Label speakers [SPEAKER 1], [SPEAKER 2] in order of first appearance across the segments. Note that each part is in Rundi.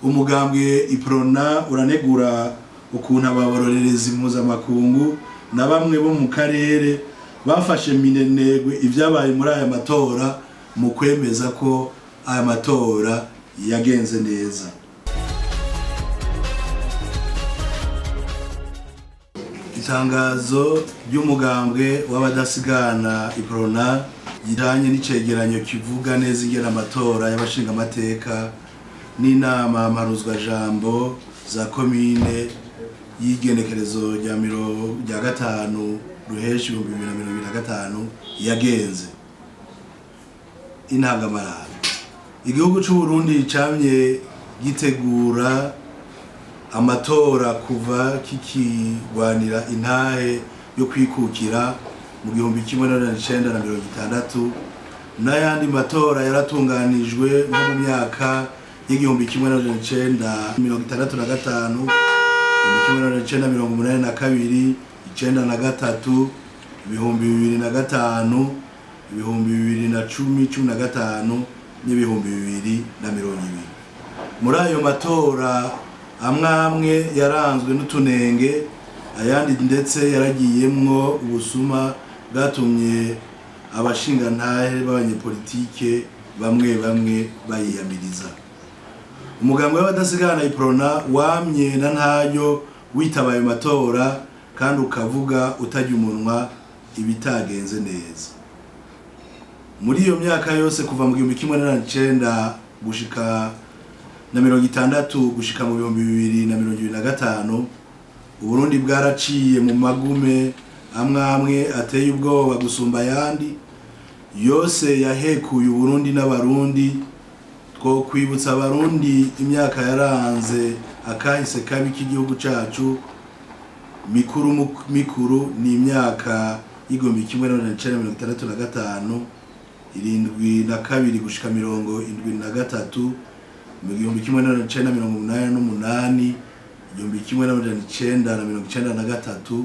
[SPEAKER 1] umugambwe Iprona uranegura ukuntu ababororerezi mpuzamakungu na bamwe bo mu karere bafashe minenegwe ivyabaye muri aya matora mu kwemeza ko aya matora yagenze neza. Itangazo ry'umugambwe w'abadasigana Iprona yiranye n'icegeranyo kivuga neza ingena amatora y'abashinga amateka n'inama mparuzwa jambo za komine y'igenekerezo rya gatanu ruheshi 2025 yagenze intangamarara. Igihugu c'u Burundi camye gitegura amatora kuva kikigwanira intahe yo kwikukira mu 1960 n'ayandi matora yaratunganijwe nko mu myaka y'igihumbi 1965, 1982, 1982, 1993, 2005, 2010, 2015. Muri ayo matora amwe yaranzwe n'utunenge, ayandi ndetse yaragiyemwo ubusuma bwatumye abashinga ntahe b'abanyepolitike bamwe bayiyamiriza. Umugambwe w'abadasigana Iprona wamye na ntayo witabaye matora kandi ukavuga utajya umunwa ibitagenze neza. Muri iyo myaka yose kuva mu 1990 gushika na 1960 gushika mu 2025 Uburundi bwaraciye mu magume amwe ateye ubwoba gusumba ayandi, yose yahekuye Uburundi n'abarundi. Two kwibutsa abarundi imyaka yaranze akahise kabi k'igihugu cacu mikuru ni imyaka y'igihumbi 1965, 72 gushika 73, mu 1988, 1993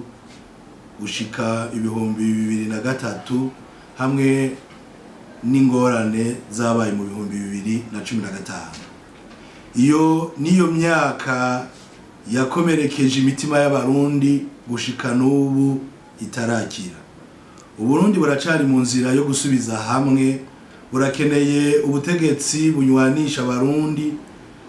[SPEAKER 1] gushika 2003 hamwe n'ingorane zabaye mu 2015. Iyo niyo myaka yakomerekeje imitima y'abarundi gushika n'ubu itarakira. Uburundi buracari mu nzira yo gusubiza hamwe, burakeneye ubutegetsi bunywanisha abarundi.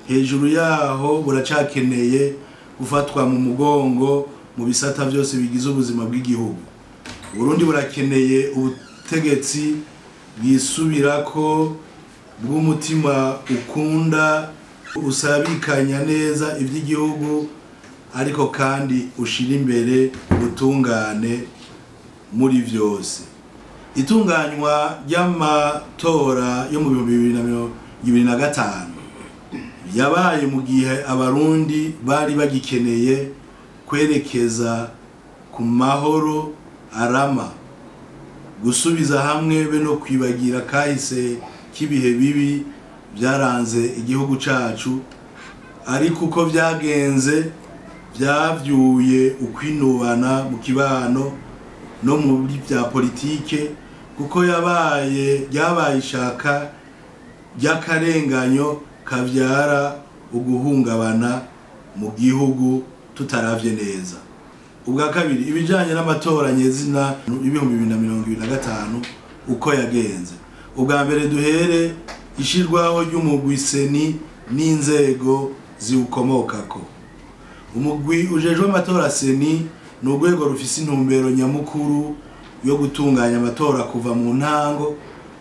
[SPEAKER 1] Hejuru yaho buracakeneye gufatwa mu mugongo mu bisata byose bigize ubuzima bw'igihugu. Uburundi burakeneye ubutegetsi bwisubirako bw'umutima ukunda, usabikanya neza ivy'igihugu, ariko kandi ushira imbere ubutungane muri vyose. Itunganywa ry'amatora yo mu 2025 yabaye mu gihe abarundi bari bagikeneye kwerekeza ku mahoro arama, gusubiza hamwe be no kwibagira kahise kibihe bibi byaranze igihugu cacu. Ariko uko byagenze byavyuye ukwinubana mu kibano no mu bya politike, kuko yabaye ishaka ry'akarenganyo kavyara uguhungabana mu gihugu tutaravye neza. Ubwa kabiri, ibijanye n'amatora nyezina 2025 uko yagenze. Ubwa mbere duhere ishirwaho ry'umugwi seni n'inzego ziwukomokako. Umugwi ujejwe amatora seni ni urwego rufise intumbero nyamukuru yo gutunganya amatora kuva mu ntango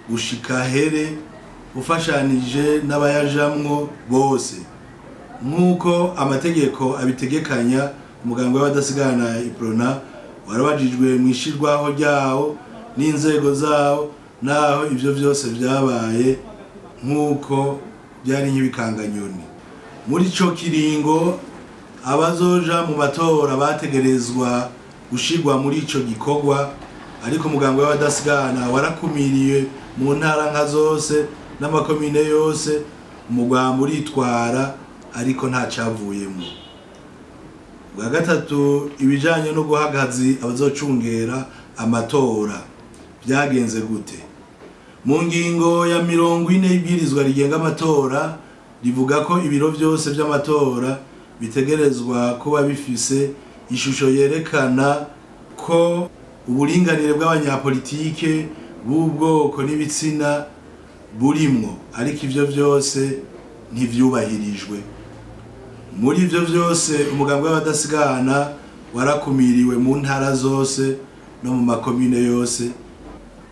[SPEAKER 1] gushika here, ufashanije n'abayajamwo bose nk'uko amategeko abitegekanya. Umugambwe w'abadasigana Iprona warabajijwe mu ishirwaho ryawo n'inzego zawo, naho ivyo vyose vyabaye nk'uko byari nk'ibikanganyoni. Muri ico kiringo abazoja mu matora bategerezwa gushirwa muri ico gikorwa, ariko umugambwe w'abadasigana warakumiriye mu ntara nka zose n'amakomine yose. Umugambwe uritwara ariko nta cavuyemo. Bwa gatatu, ibijanye no guhagazi abazocungera amatora byagenze gute. Mu ngingo ya 40 y'ibwirizwa rigenga amatora rivuga ko ibiro byose by'amatora bitegerezwa kuba bifise ishusho yerekana ko uburinganire bw'abanyapolitike b'ubwoko n'ibitsina burimwo, ariko ivyo byose ntivyubahirijwe. Muri ivyo byose umugambwe w'abadasigana warakumiriwe mu ntara zose no mu makomine yose,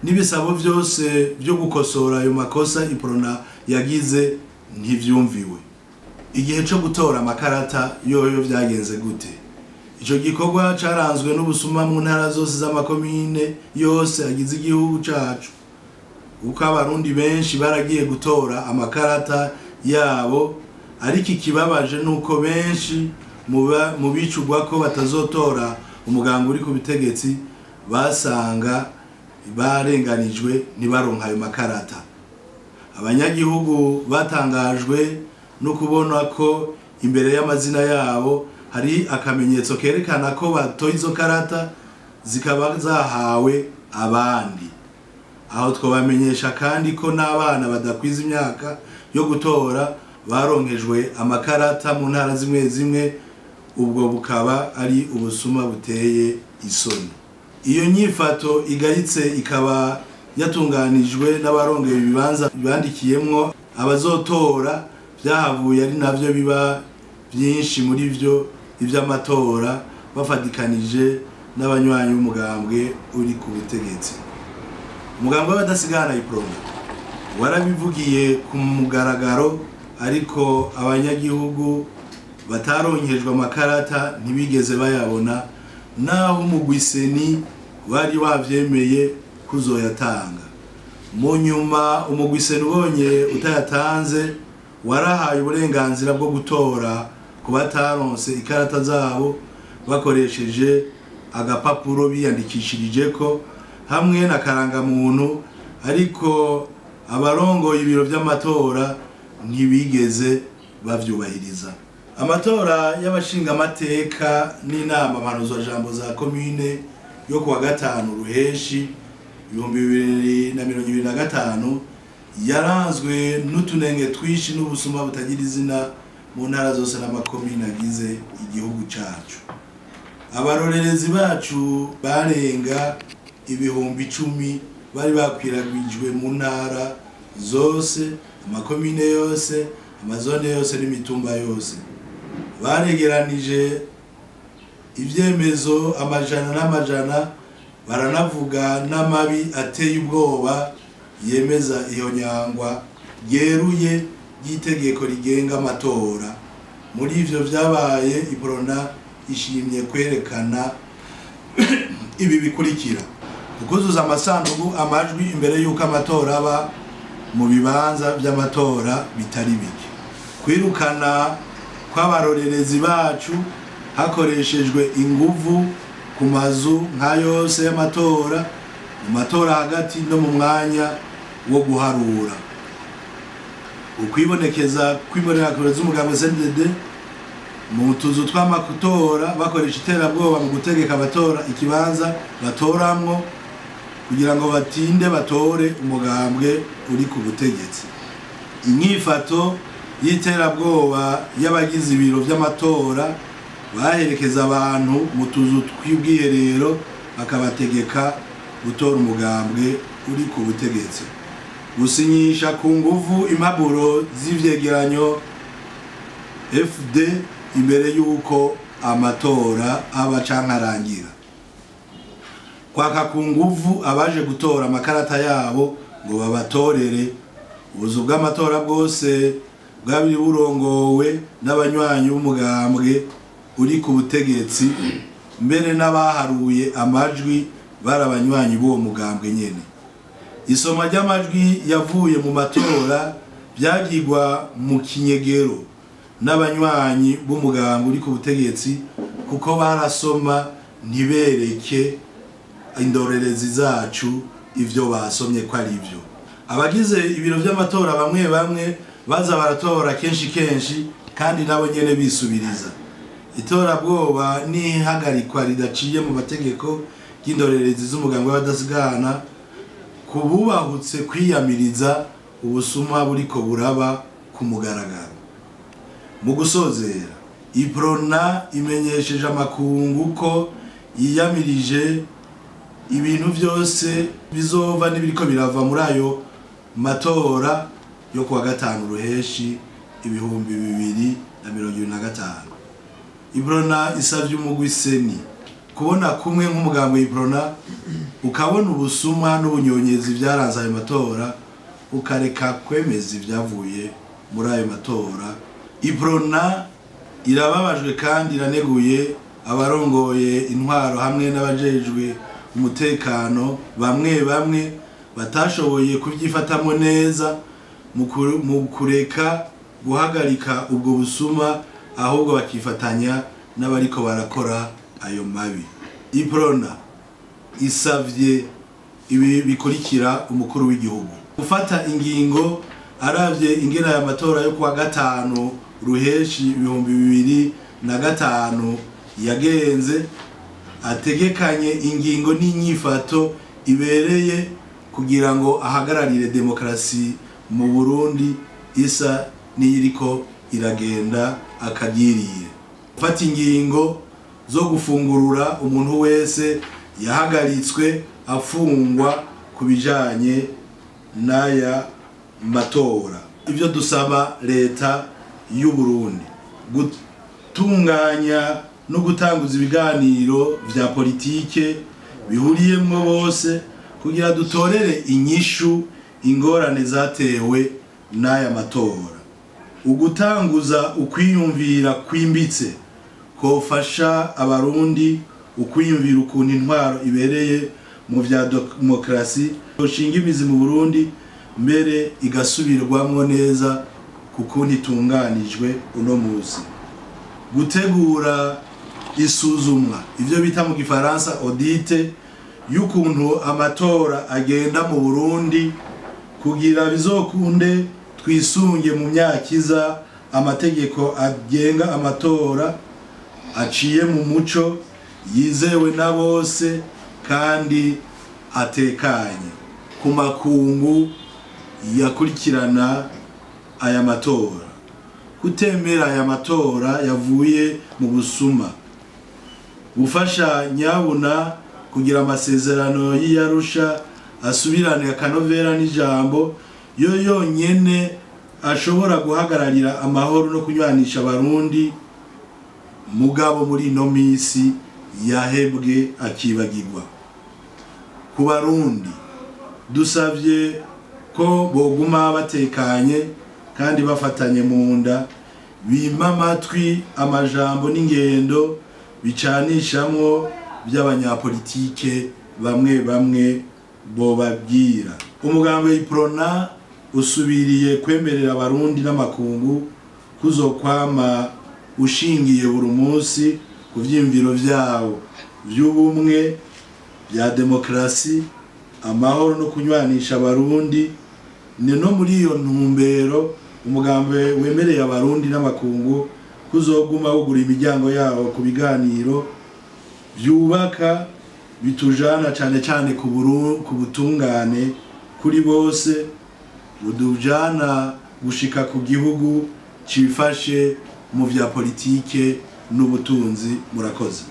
[SPEAKER 1] n'ibisabo byose byo gukosora ayo makosa iprona yagize ntivyumviwe. Igihe cyo gutora amakarata yoyo vyagenze gute? Ico gikorwa caranzwe n'ubusuma mu ntara zose z'amakomine yose agize igihugu cacu, uko abarundi benshi baragiye gutora amakarata yabo, ariko ikibabaje nuko benshi mu bicugwa ko batazotora umugambi uri ku butegetsi basanga barenganijwe ntibaronka ayo makarata. Abanyagihugu batangajwe no kubona ko imbere y'amazina yabo hari akamenyetso kerekana ko batoye izo karata zikaba zahawe abandi. Aho twabamenyesha kandi ko n'abana badakwiza imyaka yo gutora baronkejwe amakarata mu ntara zimwe zimwe, ubwo bukaba ari ubusuma buteye isoni. Iyo nyifato igayitse ikaba yatunganijwe n'abarongeye ibibanza bandikiyemwo abazotora, byahavuye ari navyo biba byinshi muri vyo ivy'amatora, bafadikanije n'abanywanyi b'umugambwe uri ku butegetsi. Umugambwe w'abadasigana iprona warabivugiye ku mugaragaro, ariko abanyagihugu bataronkejwe amakarata ntibigeze bayabona, naho umugwiseni wari wavyemeye kuzoyatanga. Mu nyuma umugwiseni ubonye utayatanze warahaye uburenganzira bwo gutora ku bataronse ikarata zabo bakoresheje agapapuro biyandikishirijeko hamwe na karangamuntu, ariko abarongoye ibiro by'amatora ntibigeze bavyubahiriza. Amatora y'abashinga amateka n'inama mpanuzo jambo za komine yo kuwa 5 Ruheshi 2025 yaranzwe n'utunenge twishi n'ubusuma butagira izina mu ntara zose n'amakomine agize igihugu cacu. Abarorerezi bacu barenga 10,000 bari bakwiragwijwe mu ntara zose, amakomine yose, amazone yose n'imitumba yose. Baregeranije ivyemezo amajana n'amajana, baranavuga n'amabi ateye ubwoba yemeza iyo nyangwa yeruye y'itegeko rigenga amatora. Muri ivyo vyabaye iprona ishimye kwerekana ibi bikurikira: ukuzuza amasanduku amajwi imbere y'uko amatora aba mu bibanza by'amatora bitari bike, kwirukana kw'abarorerezi bacu hakoreshejwe inguvu ku mazu nka yose y'amatora, mu matora hagati no mu mwanya wo guharura, ukwibonekeza kw'imbonerakure z'umugambwe CNDD mu tuzu tw'amatora bakoresha iterabwoba mu gutegeka abatora ikibanza batoramwo kugira ngo batinde batore umugambwe uri ku butegetsi. Inyifato y'iterabwoba y'abagize ibiro by'amatora baherekeza abantu mu tuzu tw'ubwiherero bakabategeka gutora umugambwe uri ku butegetsi, gusinyisha ku nguvu impapuro z'ivyegeranyo FD imbere y'uko amatora aba canke arangira, kwaka ku nguvu abaje gutora amakarata yabo ngo babatorere. Ubuzu bw'amatora bwose bwabiri burongowe n'abanywanyi b'umugambwe uri ku butegetsi, mbere n'abaharuye amajwi barabanywanyi b'uwo mugambwe nyene. Isoma ry'amajwi yavuye mu matora byagirwa mu kinyegero n'abanywanyi b'umugambwe uri ku butegetsi, kuko barasoma ntibereke indorerezi zacu ivyo basomye ko ari byo. Abagize ibiro by'amatora bamwe bamwe baza baratora kenshi kandi nabo nyene bisubiriza. Itora bwoba n'ihagarikwa ridaciye mu mategeko y'indorerezi z'umugambwe w'abadasigana kububahutse kwiyamiriza ubusuma buriko buraba ku mugaragaro. Mu gusozera, iprona imenyesheje amakungu ko yiyamirije ibintu byose bizova n'ibiriko birava muri ayo matora yo kuwa gatanu ruheshi 2025. Iprona isavye umugwi seni kubona kumwe nk'umugambo w'iprona ukabona ubusuma n'ubunyonyezi byaranze ayo matora ukareka kwemeza ibyavuye muri ayo matora. Iprona irababajwe kandi iraneguye abarongoye intwaro hamwe n'abajejwe umutekano bamwe batashoboye kubyifatamo neza mu kureka guhagarika ubwo busuma, ahubwo bakifatanya n'abariko barakora ayo mabi. Iprona isavye ibi bikurikira umukuru w'igihugu gufata ingingo aravye ingena ya matora yo kuwa gatanu ruheshi 2025 yagenze, ategekanye ingingo n'inyifato ibereye kugira ngo ahagararire demokrasi mu Burundi isa n'iriko iragenda akagiriye. Gufata ingingo zo gufungurura umuntu wese yahagaritswe afungwa kubijanye n'aya matora. Ivyo dusaba leta y'u Burundi gutunganya no gutanguza ibiganiro vya politike bihuriyemwo bose kugira dutorere inyishu ingorane zatewe n'aya matora. Ugutanguza ukwiyumvira kwimbitse kofasha abarundi ukwiyumvira ukuntu intwaro ibereye mu vya demokrasi oshinga imizi mu Burundi, mbere igasubirwamwo neza kuko ntitunganijwe uno muzi. Gutegura isuzumwa, ivyo bita mu gifaransa audite, y'ukuntu amatora agenda mu Burundi kugira bizokunde twisunge mu myaka amategeko agenga amatora aciye mu muco, yizewe na bose kandi atekanye. Ku makungu yakurikirana aya matora, kutemera aya matora yavuye mu busuma, gufasha nyabuna kugira amasezerano y'Arusha asubirane akanovera n'ijambo yo yonyene ashobora guhagararira amahoro no kunywanisha abarundi, mugabo muri ino misi yahebwe akibagirwa. Ku barundi dusavye ko boguma batekanye kandi bafatanye mu nda, bima amatwi amajambo n'ingendo bicanishamwo by'abanyapolitike bamwe bobabwira. Umugambo w'iprona usubiriye kwemerera abarundi n'amakungu kuzokwama ushingiye buri munsi ku vyimviro vyawo vy'ubumwe bya demokrasi, amahoro no kunywanisha abarundi. No muri iyo ntumbero umugambo wemereye abarundi n'amakungu kuzoguma wugura imiryango yawo ku biganiro byubaka bitujana cyane ku butungane kuri bose, budujana gushika ku gihugu cifashe mu vya politike n'ubutunzi. Murakoze.